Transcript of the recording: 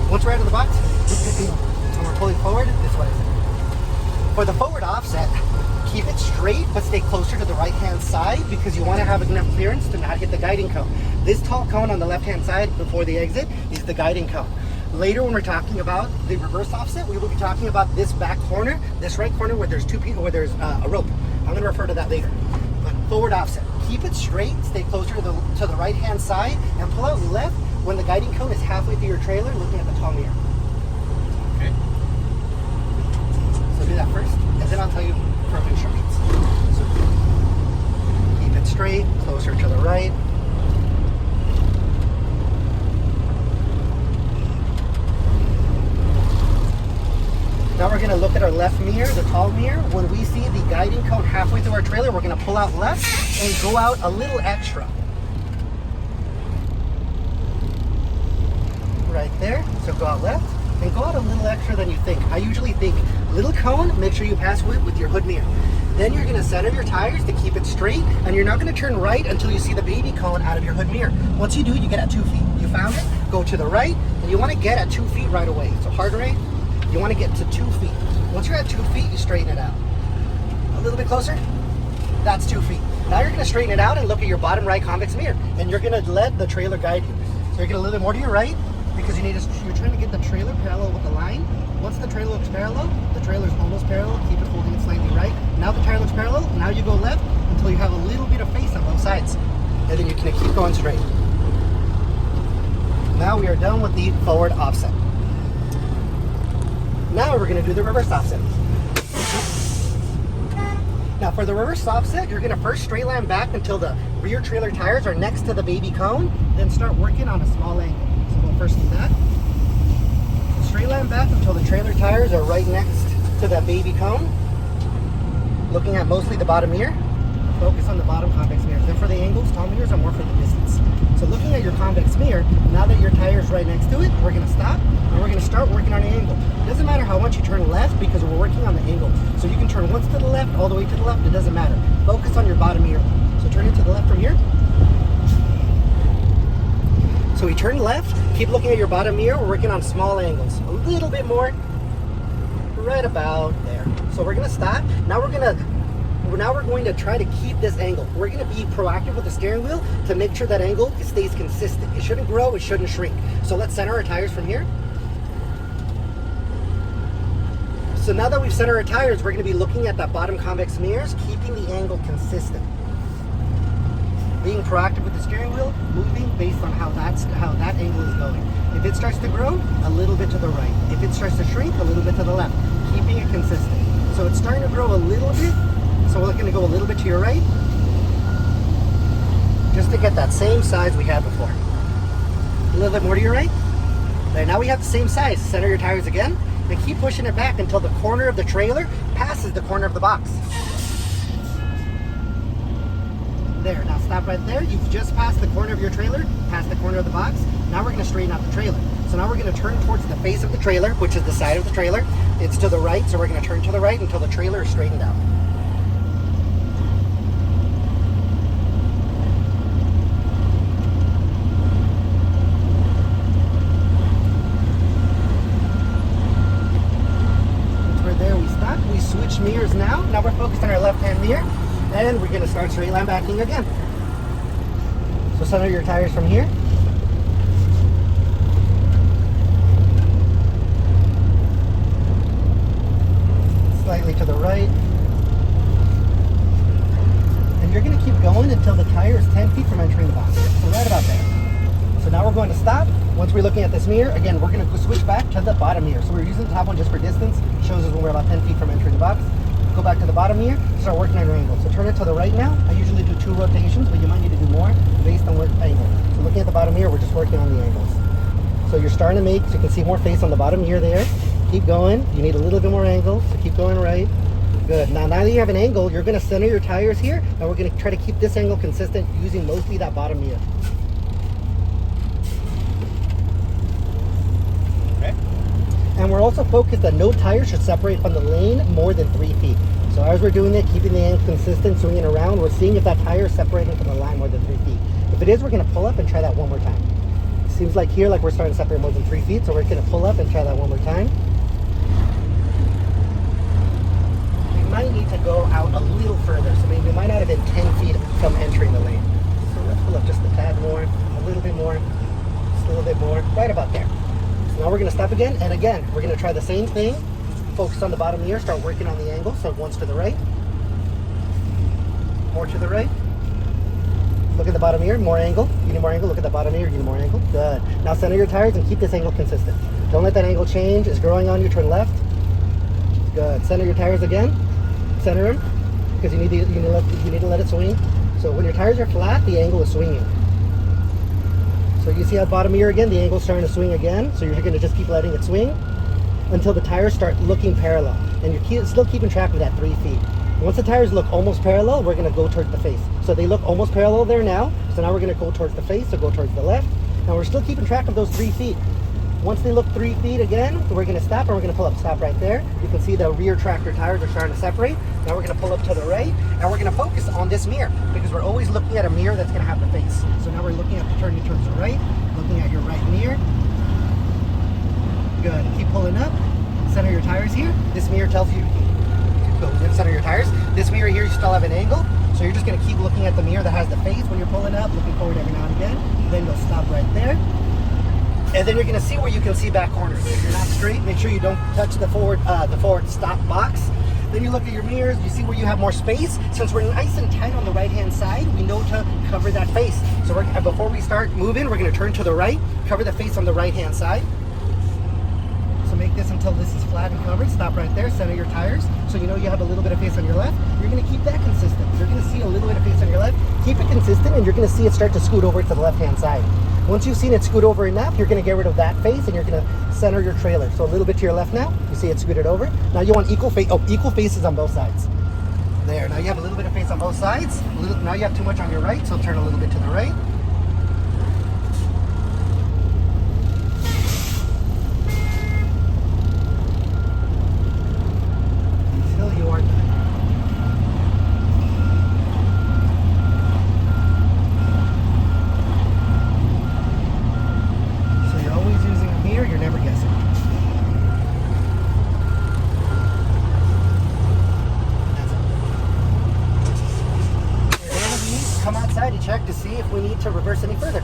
Once we're out of the box, and we're pulling forward, this way. For the forward offset, keep it straight, but stay closer to the right-hand side because you want to have enough clearance to not hit the guiding cone. This tall cone on the left-hand side before the exit is the guiding cone. Later, when we're talking about the reverse offset, we will be talking about this back corner, this right corner where there's two people, where there's a rope. I'm going to refer to that later. But forward offset, keep it straight, stay closer to the right-hand side, and pull out left when the guiding cone is halfway through your trailer, looking at the tall mirror. Okay. So do that first, and then I'll tell you further instructions. So keep it straight, closer to the right. Now we're going to look at our left mirror, the tall mirror. When we see the guiding cone halfway through our trailer, we're going to pull out left and go out a little extra. Right there. So go out left and go out a little extra than you think. I usually think little cone, make sure you pass with your hood mirror. Then you're going to center your tires to keep it straight, and you're not going to turn right until you see the baby cone out of your hood mirror. Once you do, you get at 2 feet. You found it? Go to the right, and you want to get at 2 feet right away. So hard right. You want to get to 2 feet. Once you're at 2 feet, you straighten it out. A little bit closer. That's 2 feet. Now you're going to straighten it out and look at your bottom right convex mirror, and you're going to let the trailer guide you. So you're going to a little bit more to your right because you're trying to get the trailer parallel with the line. Once the trailer looks parallel, the trailer's almost parallel. Keep it holding it slightly right. Now the tire looks parallel. Now you go left until you have a little bit of face on both sides, and then you can keep going straight. Now we are done with the forward offset. Now we're going to do the reverse offset. Now for the reverse offset, you're going to first straight line back until the rear trailer tires are next to the baby cone, then start working on a small angle. So we'll first do that. Straight line back until the trailer tires are right next to that baby cone. Looking at mostly the bottom mirror. Focus on the bottom convex mirrors. Then for the angles, tall mirrors are more for the distance. So looking at your convex mirror, now that your tire is right next to it, we're going to stop and we're going to start working on an angle. It doesn't matter how much you turn left because we're working on the angle. So you can turn once to the left, all the way to the left, it doesn't matter. Focus on your bottom mirror. So turn it to the left from here. So we turn left, keep looking at your bottom mirror, we're working on small angles. A little bit more, right about there. So we're going to stop. Now we're going to try to keep this angle. We're going to be proactive with the steering wheel to make sure that angle stays consistent. It shouldn't grow, it shouldn't shrink. So let's center our tires from here. So now that we've centered our tires, we're going to be looking at that bottom convex mirrors, keeping the angle consistent. Being proactive with the steering wheel, moving based on how that angle is going. If it starts to grow, a little bit to the right. If it starts to shrink, a little bit to the left. Keeping it consistent. So it's starting to grow a little bit. So we're going to go a little bit to your right, just to get that same size we had before. A little bit more to your right. There, now we have the same size. Center your tires again, and keep pushing it back until the corner of the trailer passes the corner of the box. There, now stop right there. You've just passed the corner of your trailer, past the corner of the box. Now we're going to straighten out the trailer. So now we're going to turn towards the face of the trailer, which is the side of the trailer. It's to the right, so we're going to turn to the right until the trailer is straightened out. Switch mirrors now. Now we're focused on our left-hand mirror, and we're going to start straight line backing again. So center your tires from here. Slightly to the right. And you're going to keep going until the tire is 10 feet from entering the box. So right about there. So now we're going to stop. Once we're looking at this mirror, again, we're going to switch back to the bottom mirror. So we're using the top one just for distance. It shows us when we're about 10 feet from entering the box. Go back to the bottom mirror, start working on your angle. So turn it to the right now. I usually do 2 rotations, but you might need to do more based on what angle. So looking at the bottom mirror, we're just working on the angles. So you're starting to make, so you can see more face on the bottom mirror there. Keep going. You need a little bit more angle, so keep going right. Good. Now that you have an angle, you're going to center your tires here, and we're going to try to keep this angle consistent using mostly that bottom mirror. And we're also focused that no tire should separate from the lane more than 3 feet. So as we're doing it, keeping the angle consistent, swinging around, we're seeing if that tire is separating from the line more than 3 feet. If it is, we're going to pull up and try that one more time. Seems like here, like we're starting to separate more than 3 feet, so we're gonna pull up and try that one more time. We might need to go out a little further, so maybe we might not have been 10 feet from entering the lane. So let's pull up just a tad more, a little bit more, just a little bit more, right about there. So now we're gonna stop again, and again, we're gonna try the same thing. Focus on the bottom here, start working on the angle, so once to the right, more to the right. Look at the bottom here, more angle. You need more angle. Look at the bottom here, you need more angle. Good. Now center your tires and keep this angle consistent. Don't let that angle change. It's growing on you, turn left. Good. Center your tires again. Center them, because you need to let it swing. So when your tires are flat, the angle is swinging. So you see at the bottom here again, the angle's starting to swing again. So you're gonna just keep letting it swing until the tires start looking parallel. And you're still keeping track of that 3 feet. Once the tires look almost parallel, we're gonna go towards the face. So they look almost parallel there now. So now we're gonna go towards the face, so go towards the left. Now we're still keeping track of those 3 feet. Once they look 3 feet again, we're gonna stop and we're gonna pull up. Stop right there. You can see the rear tractor tires are starting to separate. Now we're gonna pull up to the right, and we're gonna focus on this mirror, because we're always looking at a mirror that's gonna have the face. So now we're looking at the turning towards the right, looking at your right mirror. Good, keep pulling up. Center your tires here. This mirror tells you to center your tires. This mirror here, you still have an angle, so you're just gonna keep looking at the mirror that has the face when you're pulling up, looking forward every now and again. Then you'll stop right there. And then you're gonna see where you can see back corners. If you're not straight, make sure you don't touch the forward stop box. Then you look at your mirrors, you see where you have more space. Since we're nice and tight on the right-hand side, we know to cover that face. So before we start moving, we're gonna turn to the right, cover the face on the right-hand side. So make this until this is flat and covered. Stop right there, center your tires. So you know you have a little bit of face on your left. You're gonna keep that consistent. You're gonna see a little bit of face on your left. Keep it consistent, and you're gonna see it start to scoot over to the left-hand side. Once you've seen it scoot over enough, you're gonna get rid of that face, and you're gonna center your trailer. So a little bit to your left now. You see it scooted over. Now you want equal faces on both sides. There, now you have a little bit of face on both sides. Now you have too much on your right, so turn a little bit to the right. Come outside to check to see if we need to reverse any further.